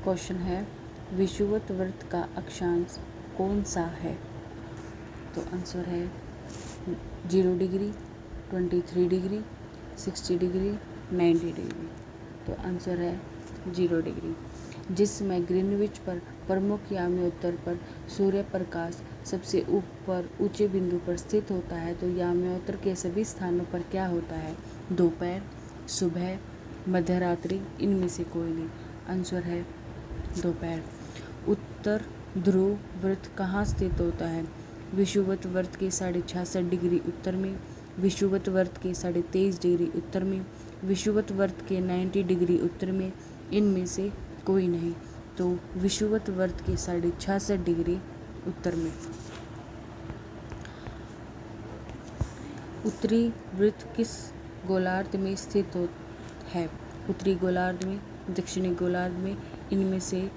Question है विषुवत वृत्त का अक्षांश कौन सा है? तो आंसर है 0 डिग्री, 23 डिग्री, 60 डिग्री, 90 डिग्री। तो आंसर है 0 डिग्री। जिस समय ग्रीनविच पर प्रमुख याम्योत्तर पर सूर्य प्रकाश सबसे ऊपर ऊंचे बिंदु पर स्थित होता है तो याम्योत्तर के सभी स्थानों पर क्या होता है? दोपहर, सुबह, मध्यरात्रि, इनमें से कोई नहीं। आंसर है दोपहर। उत्तर ध्रुव वृत्त कहाँ स्थित होता है? विषुवत वृत्त के 66.5 डिग्री उत्तर में, विषुवत वृत्त के 23.5 डिग्री उत्तर में, विषुवत वृत्त के 90 डिग्री उत्तर में, इनमें से कोई नहीं। तो विषुवत वृत्त के 66.5 डिग्री उत्तर में। उत्तरी वृत्त किस गोलार्ध में स्थित है? उत्तरी गोलार्ध में, दक्षिणी गोलार्ध में, इनमें से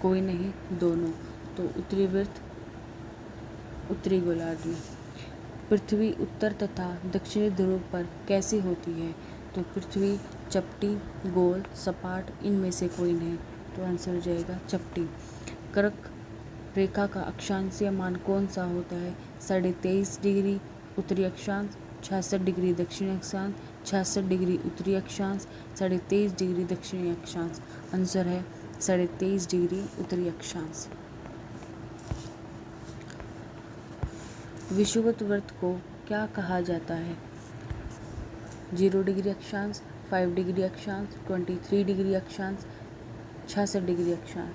कोई नहीं, दोनों। तो उत्तरी वृत्त उत्तरी गोलार्ध में। पृथ्वी उत्तर तथा दक्षिणी ध्रुव पर कैसी होती है? तो पृथ्वी चपटी, गोल, सपाट, इनमें से कोई नहीं। तो आंसर हो जाएगा चपटी। कर्क रेखा का अक्षांशीय मान कौन सा होता है? 23.5 डिग्री उत्तरी अक्षांश, 66 डिग्री दक्षिणी अक्षांश, 66 डिग्री उत्तरी अक्षांश, 23.5 डिग्री दक्षिणी अक्षांश। आंसर है 23.5 डिग्री उत्तरी अक्षांश। विषुवत वृत्त को क्या कहा जाता है? 0 डिग्री अक्षांश, 5 डिग्री अक्षांश, 23 डिग्री अक्षांश, 66 डिग्री अक्षांश।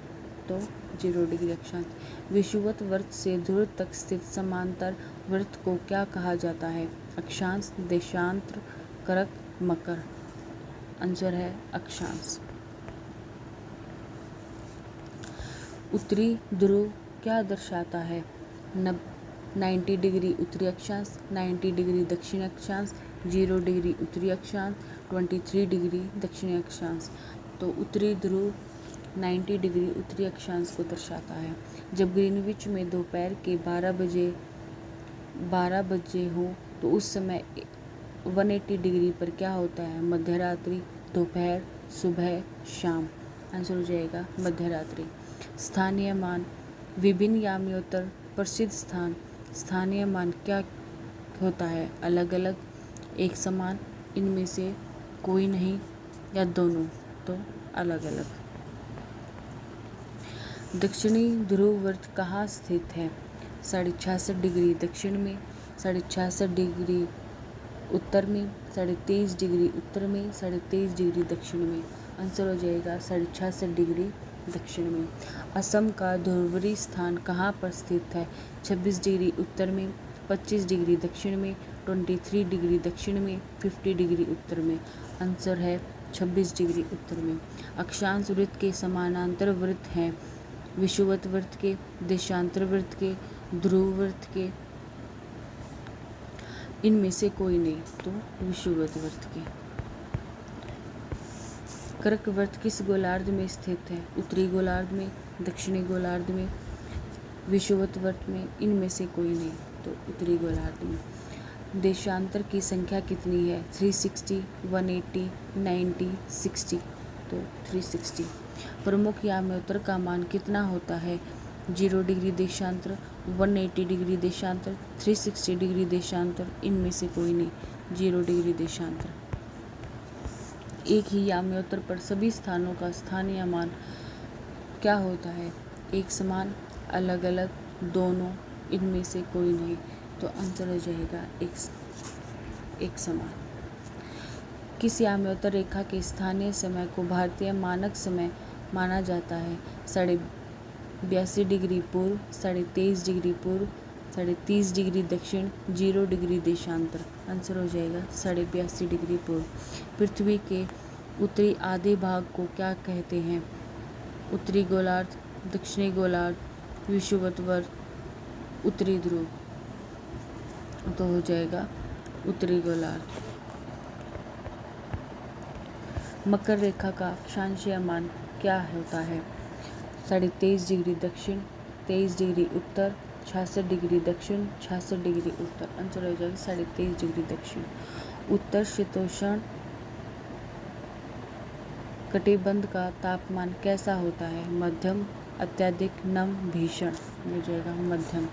तो 0 डिग्री अक्षांश। विषुवत वृत्त से ध्रुव तक स्थित समांतर वृत्त को क्या कहा जाता है? अक्षांश, देशांतर, कर्क, मकर। आंसर है अक्षांश। उत्तरी ध्रुव क्या दर्शाता है? 90 डिग्री उत्तरी अक्षांश, 90 डिग्री दक्षिणी अक्षांश, 0 डिग्री उत्तरी अक्षांश, 23 डिग्री दक्षिणी अक्षांश। तो उत्तरी ध्रुव 90 डिग्री उत्तरी अक्षांश को दर्शाता है। जब ग्रीनविच में दोपहर के 12 बजे हो तो उस समय 180 डिग्री पर क्या होता है? मध्यरात्रि, दोपहर, सुबह, शाम। आंसर हो जाएगा मध्यरात्रि। स्थानीय मान विभिन्न याम्योत्तर प्रसिद्ध स्थानीय मान क्या होता है? अलग अलग, एक समान, इनमें से कोई नहीं, या दोनों। तो अलग अलग। दक्षिणी ध्रुव वृत्त कहाँ स्थित है? 66.5 डिग्री दक्षिण में, 66.5 डिग्री उत्तर में, 23.5 डिग्री उत्तर में, 23.5 डिग्री दक्षिण में। आंसर हो जाएगा 66.5 डिग्री दक्षिण में। असम का ध्रुवीय स्थान कहाँ पर स्थित है? 26 डिग्री उत्तर में, 25 डिग्री दक्षिण में, 23 डिग्री दक्षिण में, 50 डिग्री उत्तर में। आंसर है 26 डिग्री उत्तर में। अक्षांश वृत्त के समानांतर वृत्त हैं विषुवत वृत्त के, देशांतर वृत्त के, ध्रुव वृत्त के, इनमें से कोई नहीं। तो विषुवत वृत्त के। कर्क वृत्त किस गोलार्ध में स्थित है? उत्तरी गोलार्ध में, दक्षिणी गोलार्ध में, विषुवत वृत्त में, इनमें से कोई नहीं। तो उत्तरी गोलार्ध में। देशांतर की संख्या कितनी है? 360, 180, 90, 60। तो 360। प्रमुख याम्योत्तर का मान कितना होता है? 0 डिग्री देशांतर, 180 डिग्री देशांतर, 360 डिग्री देशांतर, इनमें से कोई नहीं। 0 डिग्री देशांतर। एक ही याम्योत्तर पर सभी स्थानों का स्थानीय मान क्या होता है? एक समान, अलग अलग, दोनों, इनमें से कोई नहीं। तो आंसर हो जाएगा एक समान। किस याम्योत्तर रेखा के स्थानीय समय को भारतीय मानक समय माना जाता है? 82.5 डिग्री पूर्व, 23.5 डिग्री पूर्व, 30 डिग्री दक्षिण, 0 डिग्री देशांतर। आंसर हो जाएगा 82.5 डिग्री पूर्व। पृथ्वी के उत्तरी आधे भाग को क्या कहते हैं? उत्तरी गोलार्ध, दक्षिणी गोलार्ध, विषुवत वृत्त, उत्तरी ध्रुव। तो हो जाएगा उत्तरी गोलार्ध। मकर रेखा का अक्षांशीय मान क्या होता है? 23.5 डिग्री दक्षिण, 23 डिग्री उत्तर, 66 डिग्री दक्षिण, 66 डिग्री उत्तर। आंसर हो जाएगा 23.5 डिग्री दक्षिण। उत्तर शीतोष्ण कटिबंध का तापमान कैसा होता है? मध्यम, अत्यधिक, नम, भीषण। हो जाएगा मध्यम।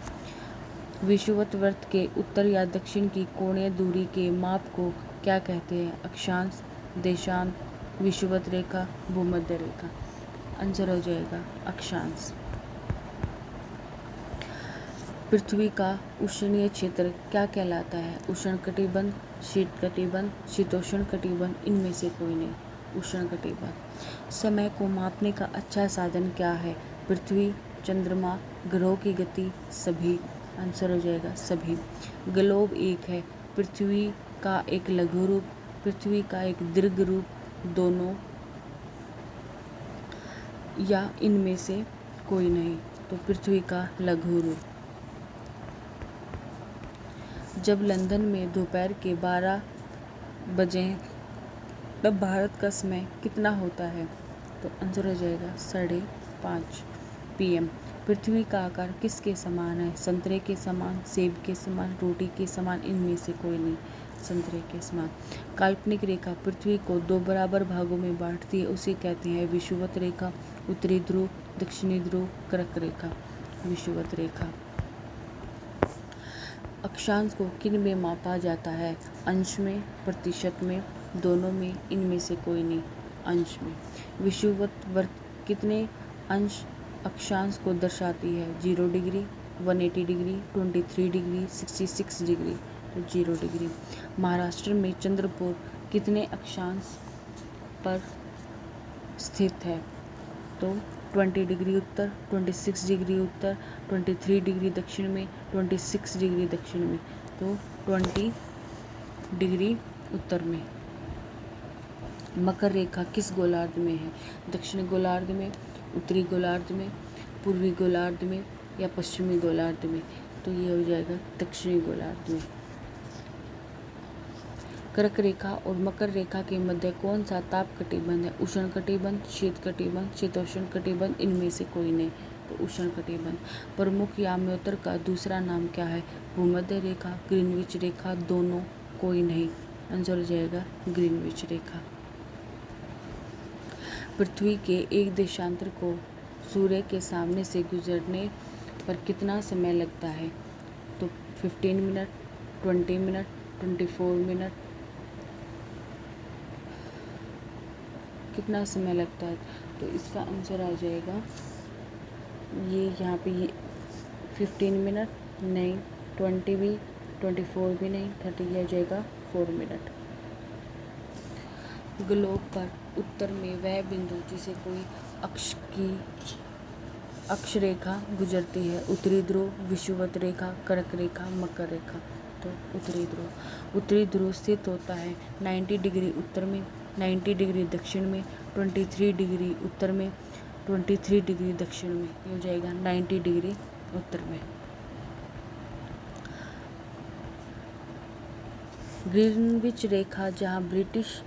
विषुवत वृत्त के उत्तर या दक्षिण की कोणीय दूरी के माप को क्या कहते हैं? अक्षांश, देशांत, विषुवत रेखा, भूमध्य रेखा। आंसर हो जाएगा अक्षांश। पृथ्वी का उष्णीय क्षेत्र क्या कहलाता है? उष्णकटिबंध, शीतकटिबंध, शीतोष्ण कटिबंध, इनमें से कोई नहीं। उष्णकटिबंध। समय को मापने का अच्छा साधन क्या है? पृथ्वी, चंद्रमा, ग्रहों की गति, सभी। आंसर हो जाएगा सभी। ग्लोब एक है, पृथ्वी का एक लघु रूप, पृथ्वी का एक दीर्घ रूप, दोनों या इनमें से कोई नहीं। तो पृथ्वी का लघु रूप। जब लंदन में दोपहर के 12 बजे तब भारत का समय कितना होता है? तो आंसर हो जाएगा 5:30 PM। पृथ्वी का आकार किसके समान है? संतरे के समान, सेब के समान, रोटी के समान, इनमें से कोई नहीं। संतरे के समान। काल्पनिक रेखा पृथ्वी को 2 बराबर भागों में बांटती है, उसे कहते हैं विषुवत रेखा। उत्तरी ध्रुव, दक्षिणी ध्रुव, कर्क रेखा। विषुवत रेखा। अक्षांश को किन में मापा जाता है? अंश में, प्रतिशत में, दोनों में, इनमें से कोई नहीं। अंश में। विषुवत वृत्त कितने अंश अक्षांश को दर्शाती है? 0 डिग्री, 180 डिग्री, 23 डिग्री, 66 डिग्री। तो 0 डिग्री। महाराष्ट्र में चंद्रपुर कितने अक्षांश पर स्थित है? तो 20 डिग्री उत्तर, 26 डिग्री उत्तर, 23 डिग्री दक्षिण में, 26 डिग्री दक्षिण में। तो 20 डिग्री उत्तर में। मकर रेखा किस गोलार्ध में है? दक्षिणी गोलार्ध में, उत्तरी गोलार्ध में, पूर्वी गोलार्ध में या पश्चिमी गोलार्ध में? तो ये हो जाएगा दक्षिणी गोलार्ध में। कर्क रेखा और मकर रेखा के मध्य कौन सा ताप कटिबंध है? उष्ण कटिबंध, शीत कटिबंध, शीतोष्ण कटिबंध, इनमें से कोई नहीं। तो उष्ण कटिबंध। प्रमुख याम्योत्तर का दूसरा नाम क्या है? भूमध्य रेखा, ग्रीनविच रेखा, दोनों, कोई नहीं। आंसर हो जाएगा ग्रीनविच रेखा। पृथ्वी के एक देशांतर को सूर्य के सामने से गुजरने पर कितना समय लगता है? तो 15 मिनट, 20 मिनट, 24 मिनट, कितना समय लगता है? तो इसका आंसर आ जाएगा ये यहाँ पे ये 15 मिनट नहीं, 20 भी, 24 भी नहीं, 30 आ जाएगा 4 मिनट। ग्लोब पर उत्तर में वह बिंदु जिसे कोई अक्षरेखा गुजरती है? उत्तरी ध्रुव, विषुवत रेखा, कर्क रेखा, मकर रेखा। तो उत्तरी ध्रुव। उत्तरी ध्रुव स्थित होता है 90 डिग्री उत्तर में, 90 डिग्री दक्षिण में, 23 डिग्री उत्तर में, 23 डिग्री दक्षिण में। ये हो जाएगा 90 डिग्री उत्तर में। ग्रीनविच रेखा जहाँ ब्रिटिश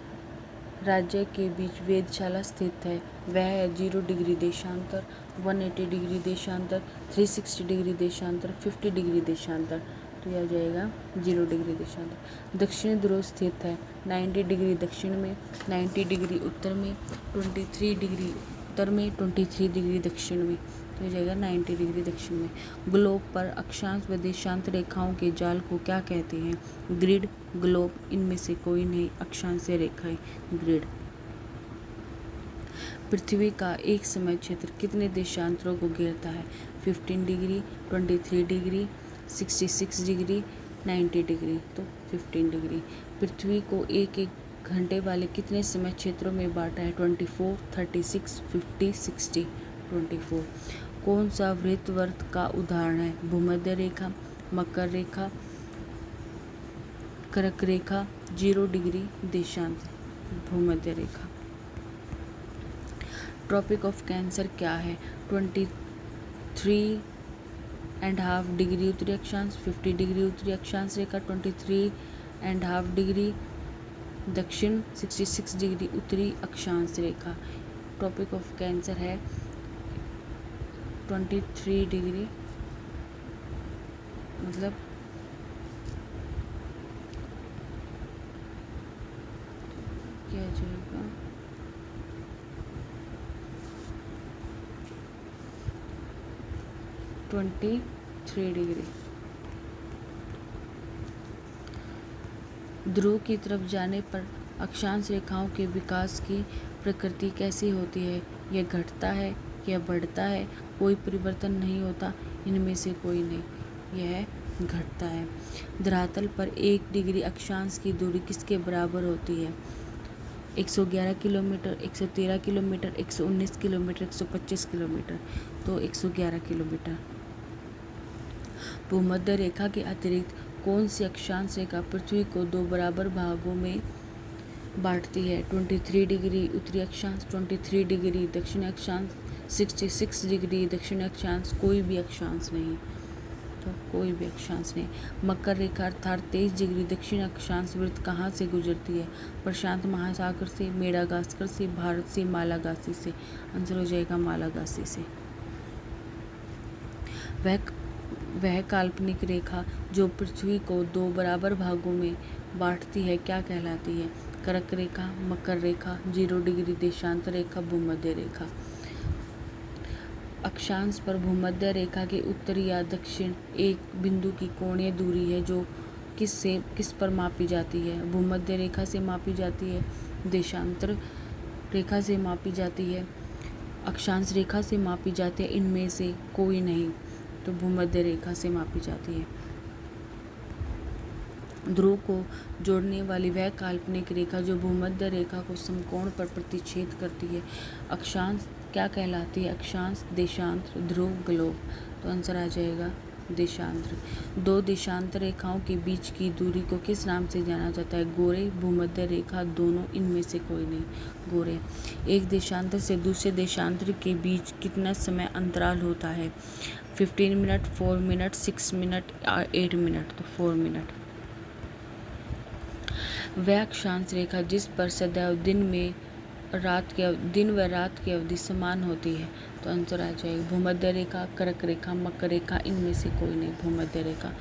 राज्य के बीच वेधशाला स्थित है वह है 0 डिग्री देशांतर, 180 डिग्री देशांतर, 360 डिग्री देशांतर, 50 डिग्री देशांतर। तो यह हो जाएगा 0 डिग्री देशांतर। दक्षिणी ध्रुव स्थित है 90 डिग्री दक्षिण में, 90 डिग्री उत्तर में, 23 डिग्री उत्तर में, 23 डिग्री दक्षिण में। तो हो जाएगा 90 डिग्री दक्षिण में। ग्लोब पर अक्षांश व देशांत रेखाओं के जाल को क्या कहते हैं? ग्रिड, ग्लोब, इनमें से कोई नहीं। अक्षांशीय रेखाएं, ग्रिड। पृथ्वी का एक समय क्षेत्र कितने देशांतरों को घेरता है? 15 डिग्री, 23 डिग्री, 66 डिग्री, 90 डिग्री। तो 15 डिग्री। पृथ्वी को एक एक घंटे वाले कितने समय क्षेत्रों में बांटा है? 24, 36, 50, 60। 24। कौन सा वृत्तवर्त का उदाहरण है? भूमध्य रेखा, मकर रेखा, कर्क रेखा, 0 डिग्री देशांत, भूमध्य रेखा। ट्रॉपिक ऑफ कैंसर क्या है? 23.5 डिग्री उत्तरी अक्षांश, 50 डिग्री उत्तरी अक्षांश रेखा, 23.5 डिग्री दक्षिण, 66 डिग्री उत्तरी अक्षांश रेखा। ट्रॉपिक ऑफ कैंसर है 23 डिग्री, मतलब क्या जाएगा 23 डिग्री। ध्रुव की तरफ जाने पर अक्षांश रेखाओं के विकास की प्रकृति कैसी होती है? यह घटता है, यह बढ़ता है, कोई परिवर्तन नहीं होता, इनमें से कोई नहीं, यह घटता है। धरातल पर 1 डिग्री अक्षांश की दूरी किसके बराबर होती है? 111 किलोमीटर, 113 किलोमीटर, 119 किलोमीटर, 125 किलोमीटर। तो 111 किलोमीटर। भूमध्य रेखा के अतिरिक्त कौन सी अक्षांश रेखा पृथ्वी को 2 बराबर भागों में बांटती है? 23 डिग्री उत्तरी अक्षांश, 23 डिग्री दक्षिणी अक्षांश, 66 डिग्री दक्षिणी अक्षांश, कोई भी अक्षांश नहीं। तो कोई भी अक्षांश नहीं। मकर रेखा अर्थात 23 डिग्री दक्षिण अक्षांश वृत्त कहाँ से गुजरती है? प्रशांत महासागर से, मेडागास्कर से, भारत से, मालागासी से। आंसर हो जाएगा मालागासी से। वह काल्पनिक रेखा जो पृथ्वी को 2 बराबर भागों में बांटती है क्या कहलाती है? कर्क रेखा, मकर रेखा, 0 डिग्री देशांतर रेखा, भूमध्य रेखा। अक्षांश पर भूमध्य रेखा के उत्तरी या दक्षिण एक बिंदु की कोणीय दूरी है जो किस पर मापी जाती है? भूमध्य रेखा से मापी जाती है, देशांतर रेखा से मापी जाती है, अक्षांश रेखा से मापी जाती है, इनमें से कोई नहीं। तो भूमध्य रेखा से मापी जाती है। ध्रुव को जोड़ने वाली वह काल्पनिक रेखा जो भूमध्य रेखा को समकोण पर प्रतिच्छेद करती है, अक्षांश क्या कहलाती है? अक्षांश, देशांतर, ध्रुव, ग्लोब। तो आंसर आ जाएगा देशांतर। 2 देशांतर रेखाओं के बीच की दूरी को किस नाम से जाना जाता है? गोरे, भूमध्य रेखा, दोनों, इनमें से कोई नहीं, गोरे। एक देशांतर से दूसरे देशांतर के बीच कितना समय अंतराल होता है? 15 मिनट, 4 मिनट, 6 मिनट, 8 मिनट। तो 4 मिनट। वह अक्षांश रेखा जिस पर सदैव दिन व रात की अवधि समान होती है। तो आंसर आ जाएगा भूमध्य रेखा, कर्क रेखा, मकर रेखा, इनमें से कोई नहीं, भूमध्य रेखा।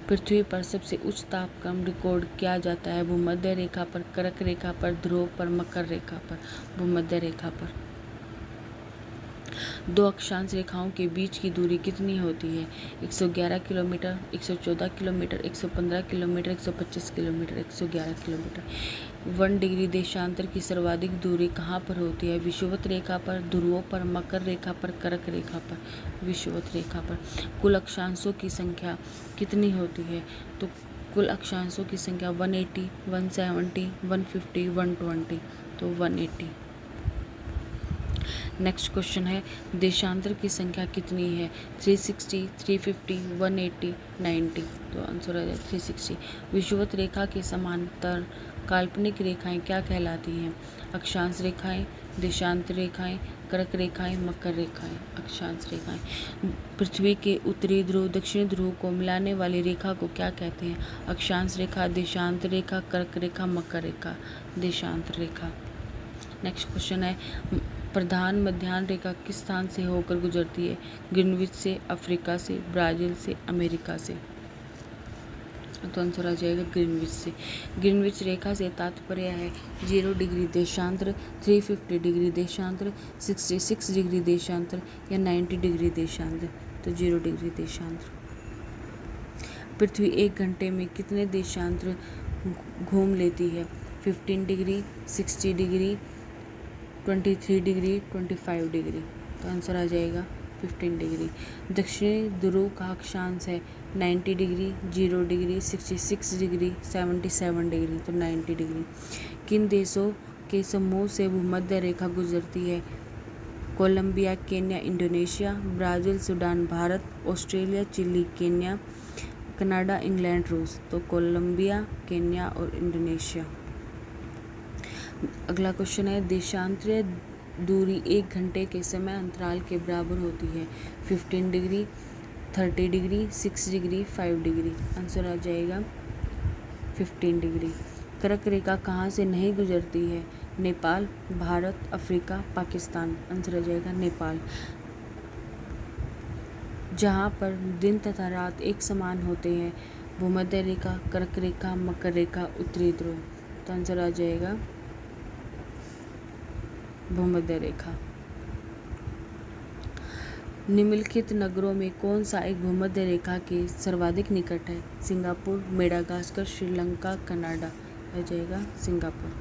पृथ्वी पर सबसे उच्च तापक्रम रिकॉर्ड किया जाता है भूमध्य रेखा पर, कर्क रेखा पर, ध्रुव पर, मकर रेखा पर, भूमध्य रेखा पर। 2 अक्षांश रेखाओं के बीच की दूरी कितनी होती है? 111 kilometre, 114 kilometre, 115 kilometre, 125 kilometre, 111 kilometre. 1 degree देशांतर की सर्वाधिक दूरी कहाँ पर होती है? विषुवत रेखा पर, ध्रुवों पर, मकर रेखा पर, कर्क रेखा पर, विषुवत रेखा पर। कुल अक्षांशों की संख्या कितनी होती है? तो कुल अक्षांशों की संख्या 180, 170, 150, 120। तो 180। नेक्स्ट क्वेश्चन है देशांतर की संख्या कितनी है? 360, 350, 180, 90। तो आंसर आ जाए 360। विषुवत रेखा के समांतर काल्पनिक रेखाएं क्या कहलाती हैं? अक्षांश रेखाएं, देशांतर रेखाएं, कर्क रेखाएं, मकर रेखाएं। अक्षांश रेखाएं। पृथ्वी के उत्तरी ध्रुव दक्षिणी ध्रुव को मिलाने वाली रेखा को क्या कहते हैं? अक्षांश रेखा, देशांतर रेखा, कर्क रेखा, मकर रेखा, देशांतर रेखा। नेक्स्ट क्वेश्चन है प्रधान मध्याह्न रेखा किस स्थान से होकर गुजरती है? ग्रीनविच से, अफ्रीका से, ब्राजील से, अमेरिका से। तो आंसर आ जाएगा ग्रीनविच से। ग्रीनविच रेखा से तात्पर्य है 0 डिग्री देशांतर, 350 डिग्री देशांतर, 66 डिग्री देशांतर या 90 डिग्री देशांतर। तो 0 डिग्री देशांतर। पृथ्वी 1 घंटे में कितने देशांतर घूम लेती है? 15 डिग्री, 60 डिग्री, 23 डिग्री, 25 डिग्री। तो आंसर आ जाएगा 15 डिग्री। दक्षिणी ध्रुव का अक्षांश है 90 डिग्री, 0 डिग्री, 66 डिग्री, 77 डिग्री। तो 90 डिग्री। किन देशों के समूह से भूमध्य रेखा गुजरती है? Colombia, Kenya, Indonesia, Brazil, Sudan, Bharat, Australia, Chile, Kenya, Canada, England, रूस। तो कोलंबिया, केन्या और इंडोनेशिया। अगला क्वेश्चन है देशांतरीय दूरी 1 घंटे के समय अंतराल के बराबर होती है? 15 degree, 30 degree, 6 degree, 5 degree. Answer आ जाएगा 15 डिग्री। कर्क रेखा कहाँ से नहीं गुजरती है? नेपाल, भारत, अफ्रीका, पाकिस्तान। आंसर आ जाएगा नेपाल। जहाँ पर दिन तथा रात एक समान होते हैं, भूमध्य रेखा, कर्क रेखा, मकर रेखा, उत्तरी ध्रुव। तो आंसर आ जाएगा भूमध्य रेखा। निम्नलिखित नगरों में कौन सा एक भूमध्य रेखा के सर्वाधिक निकट है? Singapore, Madagascar, Sri Lanka, Canada. हो जाएगा सिंगापुर।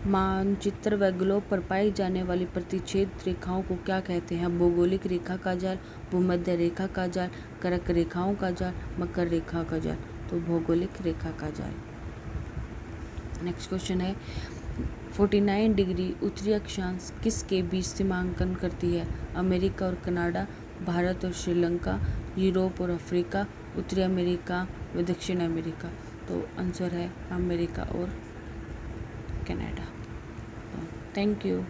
मानचित्र व ग्लोब पर पाई जाने वाली प्रतिच्छेद रेखाओं को क्या कहते हैं? भौगोलिक रेखा का जाल, भूमध्य रेखा का जाल, कर्क रेखाओं का जाल, मकर रेखा का जाल। तो भौगोलिक रेखा का जाल। नेक्स्ट क्वेश्चन है 49 डिग्री उत्तरी अक्षांश किसके बीच सीमांकन करती है? अमेरिका और कनाडा, भारत और श्रीलंका, यूरोप और अफ्रीका, उत्तरी अमेरिका व दक्षिण अमेरिका। तो आंसर है अमेरिका और कनाडा। Thank you.